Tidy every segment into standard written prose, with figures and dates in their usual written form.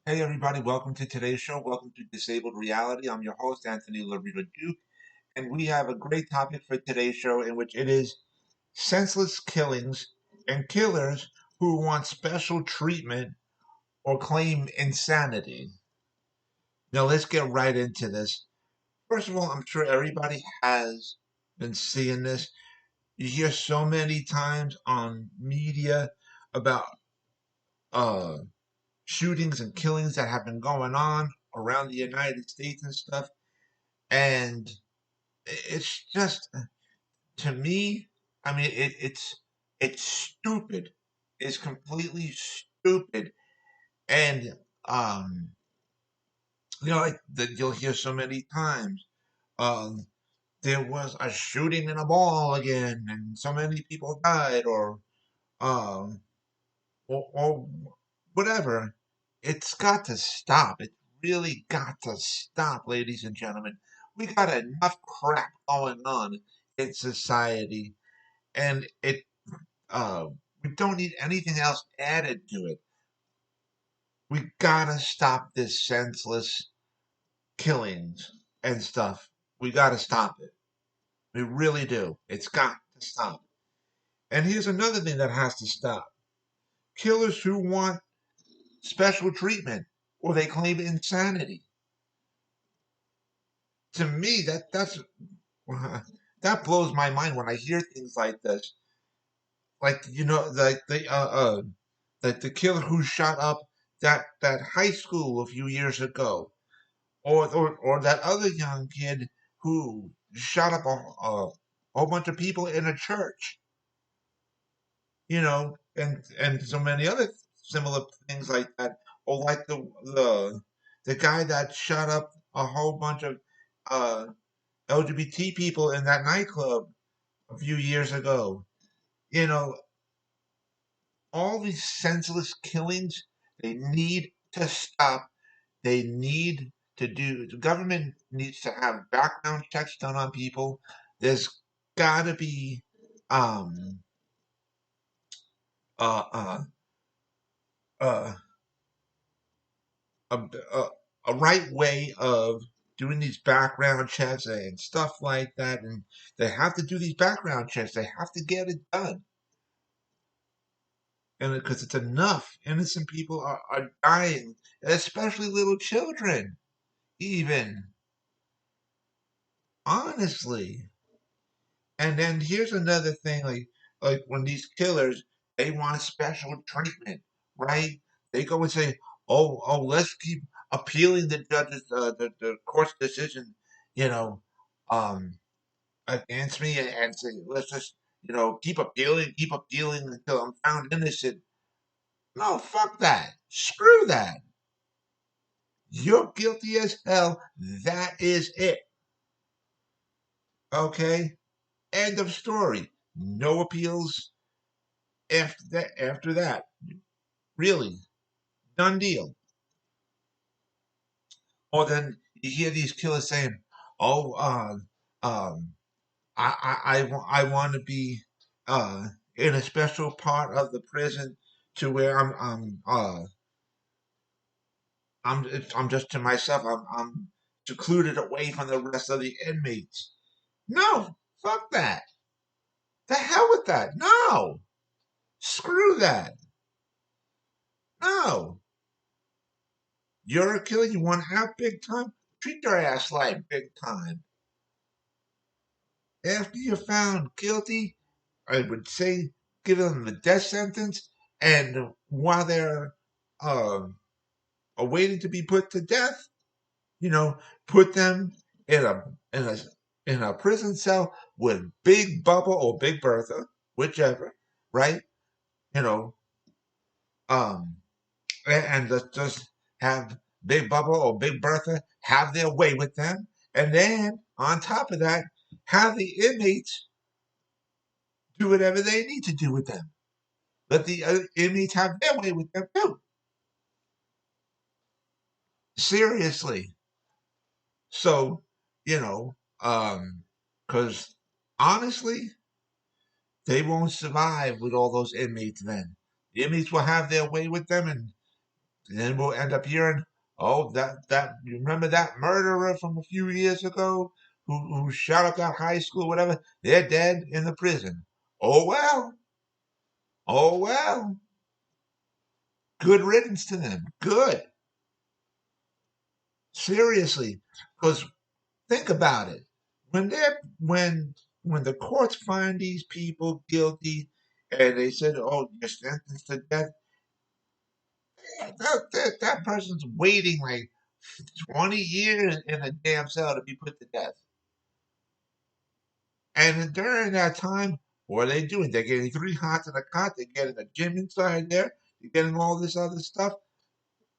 Hey everybody, welcome to today's show. Welcome to Disabled Reality. I'm your host, Anthony Lorito-Duke, and we have a great topic for today's show in which it is senseless killings and killers who want special treatment or claim insanity. Now let's get right into this. First of all, I'm sure everybody has been seeing this. You hear so many times on media about uh shootings and killings that have been going on around the United States and stuff. And it's just to me, I mean, it's stupid. It's completely stupid. And um, like that you'll hear so many times. Um, there was a shooting in a mall again, and so many people died, um, or whatever. It's got to stop. It really got to stop, ladies and gentlemen. We got enough crap going on in society, and uh, we don't need anything else added to it. We gotta stop this senseless killings and stuff. We gotta stop it. We really do. It's got to stop. And here's another thing that has to stop. Killers who want special treatment or they claim insanity. To me, that blows my mind when I hear things like this. Like like the killer who shot up that high school a few years ago, or that other young kid who shot up a whole bunch of people in a church. And so many other similar things like that, or like the guy that shot up a whole bunch of uh, LGBT people in that nightclub a few years ago. You know, all these senseless killings, they need to stop. They need to do, the government needs to have background checks done on people. There's got to be um, uh, uh, uh, a, a, a right way of doing these background checks and stuff like that. And they have to do these background checks, they have to get it done. And because it's enough, innocent people are dying, especially little children, even honestly. And then here's another thing, like when these killers, they want special treatment, right? They go and say, "Oh, let's keep appealing the judge's, the court's decision, you know, um, against me, and say, let's just, keep appealing until I'm found innocent." No, fuck that. Screw that. You're guilty as hell. That is it. Okay? End of story. No appeals after that. Really. Done deal. Or then you hear these killers saying, "Oh, um, I want to be in a special part of the prison to where I'm just to myself. I'm secluded away from the rest of the inmates." No, fuck that. The hell with that. No, screw that. No, you're a killer. You want out big time? Treat your ass like big time. After you're found guilty, I would say give them the death sentence, and while they're uh, awaiting to be put to death, you know, put them in a prison cell with Big Bubba or Big Bertha, whichever, right? You know, um, and just have Big Bubba or Big Bertha have their way with them, and then on top of that, have the inmates do whatever they need to do with them. Let the inmates have their way with them too. Seriously. So, you know, because honestly, they won't survive with all those inmates then. The inmates will have their way with them, and And then we'll end up hearing, oh, that you remember that murderer from a few years ago who shot up that high school, whatever? They're dead in the prison. Oh well, oh well. Good riddance to them. Good. Seriously, because think about it. When the courts find these people guilty, and they said, "Oh, you're sentenced to death," that person's waiting like 20 years in a damn cell to be put to death. And during that time, what are they doing? They're getting 3 hots in a cot. They're getting a gym inside there. They're getting all this other stuff.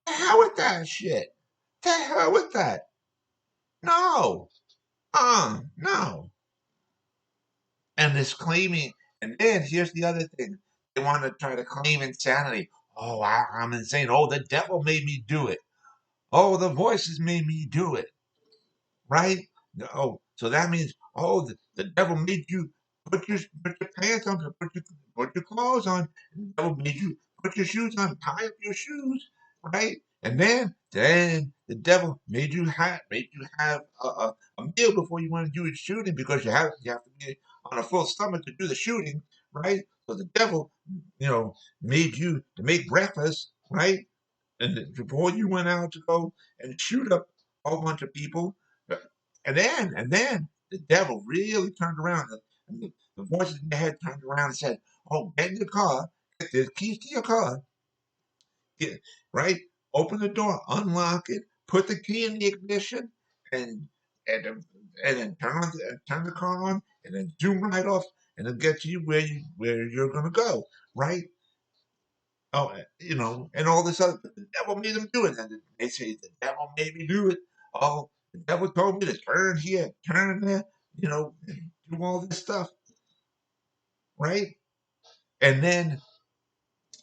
The hell with that shit. The hell with that. No. No. And this claiming, and then here's the other thing. They want to try to claim insanity. Oh, I'm insane. Oh, the devil made me do it. Oh, the voices made me do it. Right? Oh, so that means, oh, the devil made you put your pants on, put your clothes on. The devil made you put your shoes on, tie up your shoes, right? And then the devil made you have a meal before you want to do your shooting because you have to be on a full stomach to do the shooting, right? So the devil, made you to make breakfast, right? And before you went out to go and shoot up a whole bunch of people, and then the devil really turned around, and the voices in your head turned around and said, "Oh, get in your car, get the keys to your car, get right, open the door, unlock it, put the key in the ignition, and and and then turn the car on, and then zoom right off, and then get to you where you're gonna go, right?" Oh, and all this other. The devil made them do it. And they say the devil made me do it. Oh, the devil told me to turn here, turn there, and do all this stuff, right? And then,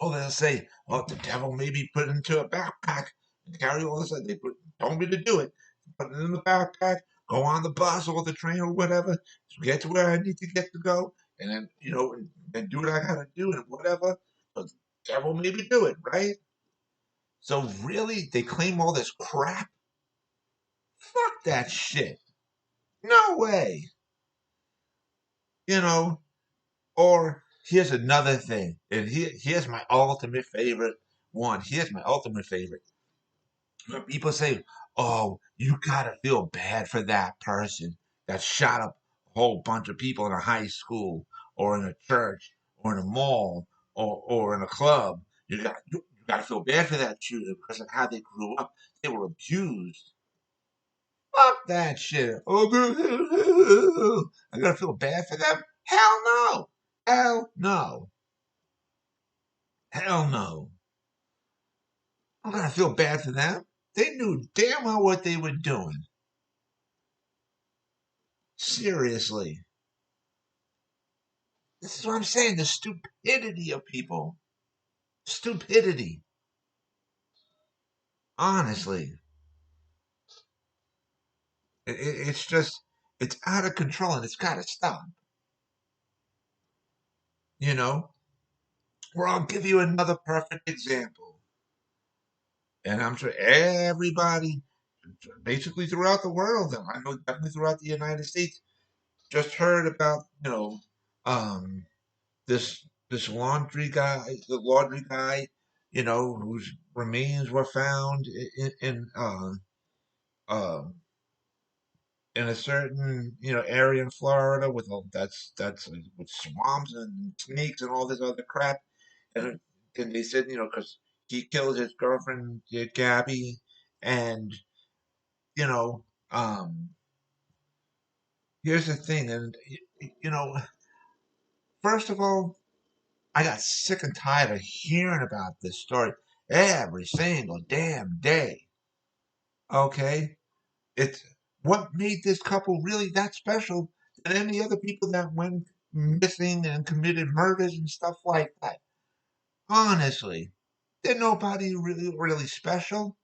oh, they'll say, oh, the devil made me put it into a backpack and carry all this. Told me to do it. Put it in the backpack, go on the bus or the train or whatever, to get to where I need to get to go, and then, and do what I gotta do and whatever. So the devil made me do it, right? So really, they claim all this crap? Fuck that shit. No way. You know, or here's another thing. And here's my ultimate favorite one. Here's my ultimate favorite. When people say, oh, you gotta feel bad for that person that shot up a whole bunch of people in a high school or in a church or in a mall or in a club. You gotta feel bad for that shooter because of how they grew up. They were abused. Fuck that shit. Oh, I gotta feel bad for them? Hell no. Hell no. Hell no. I'm gonna feel bad for them. They knew damn well what they were doing. Seriously. This is what I'm saying. The stupidity of people. Stupidity. Honestly. It's just, it's out of control and it's gotta stop. You know? Or I'll give you another perfect example. And I'm sure everybody basically throughout the world, and I know definitely throughout the United States, just heard about um, this laundry guy, whose remains were found uh, in a certain area in Florida with that's with swamps and snakes and all this other crap, and they said because he killed his girlfriend Gabby, and you know um here's the thing, and you know, first of all, I got sick and tired of hearing about this story every single damn day. Okay, it's what made this couple really that special than any other people that went missing and committed murders and stuff like that. Honestly, they're nobody really special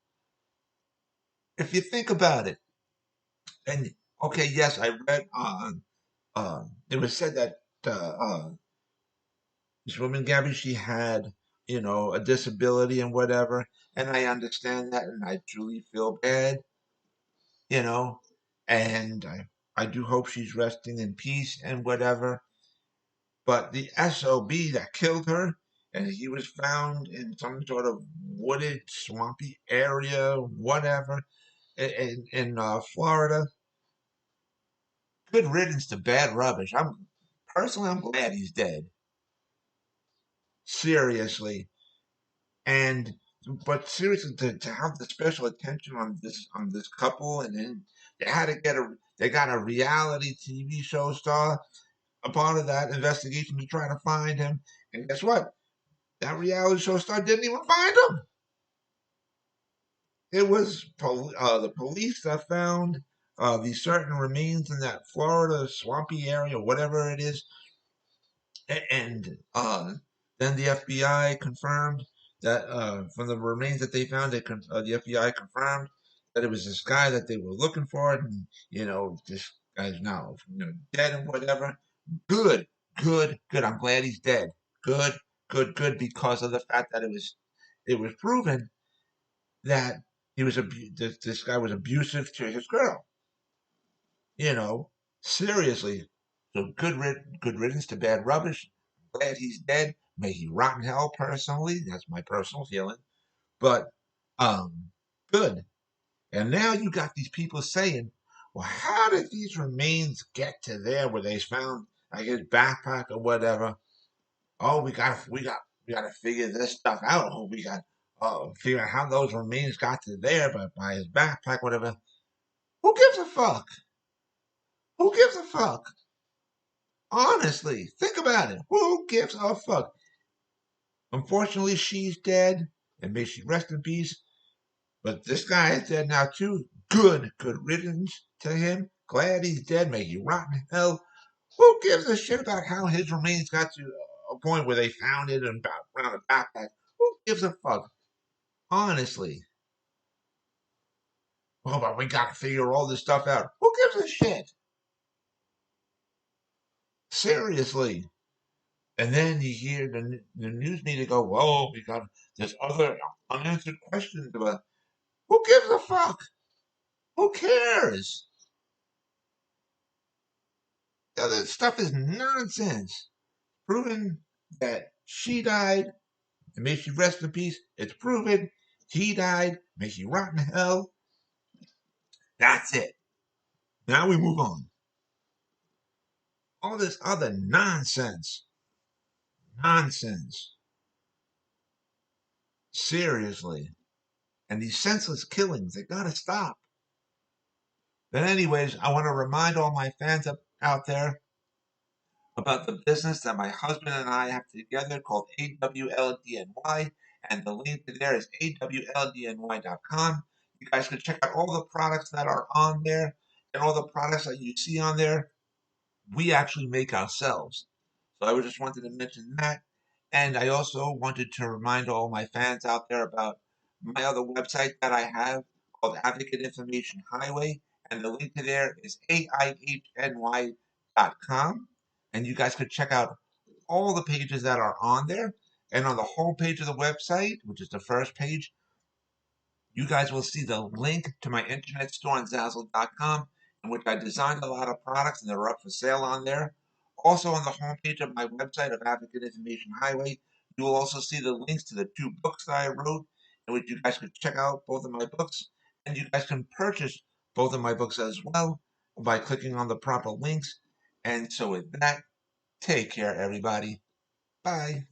if you think about it. And okay, yes, I read on. It was said that this woman Gabby, she had, a disability and whatever. And I understand that, and I truly feel bad, you know, and I do hope she's resting in peace and whatever. But the SOB that killed her, and he was found in some sort of wooded, swampy area, whatever, in Florida. Good riddance to bad rubbish. I'm glad he's dead. Seriously, and but seriously, to have the special attention on this couple, and then they got a reality TV show star a part of that investigation to try to find him. And guess what? That reality show star didn't even find him. It was the police that found these certain remains in that Florida swampy area, whatever it is. And then the FBI confirmed that from the remains that they found, the FBI confirmed that it was this guy that they were looking for, and this guy's now dead and whatever. Good, good, good. I'm glad he's dead. Good, good, good, because of the fact that it was proven that this guy was abusive to his girl. You know, seriously. So good riddance to bad rubbish. Glad he's dead. May he rot in hell. Personally, that's my personal feeling. But good. And now you got these people saying, "Well, how did these remains get to there where they found like his backpack or whatever?" Oh, we got to figure this stuff out. Oh, we got figure out how those remains got to there, but by his backpack, whatever. Who gives a fuck? Who gives a fuck? Honestly, think about it. Who gives a fuck? Unfortunately, she's dead, and may she rest in peace. But this guy is dead now too. Good riddance to him. Glad he's dead. May he rot in hell. Who gives a shit about how his remains got to a point where they found it and around a backpack? Who gives a fuck? Honestly. Oh, but we gotta figure all this stuff out. Who gives a shit? Seriously. And then you hear the news media go, "Whoa, we got this other unanswered questions about." Who gives a fuck? Who cares? The other stuff is nonsense. Proven that she died, and may she rest in peace. It's proven he died. May he rot in hell. That's it. Now we move on. All this other nonsense. Nonsense. Seriously. And these senseless killings, they gotta stop. But anyways, I want to remind all my fans out there about the business that my husband and I have together called AWLDNY, and the link to there is awldny.com. You guys can check out all the products that are on there, and all the products that you see on there, we actually make ourselves. So I just wanted to mention that. And I also wanted to remind all my fans out there about my other website that I have called Advocate Information Highway. And the link to there is AIHNY.com. And you guys could check out all the pages that are on there. And on the home page of the website, which is the first page, you guys will see the link to my internet store on Zazzle.com, in which I designed a lot of products and they're up for sale on there. Also, on the homepage of my website of Advocate Information Highway, you will also see the links to the two books that I wrote, in which you guys can check out both of my books, and you guys can purchase both of my books as well by clicking on the proper links. And so, with that, take care, everybody. Bye.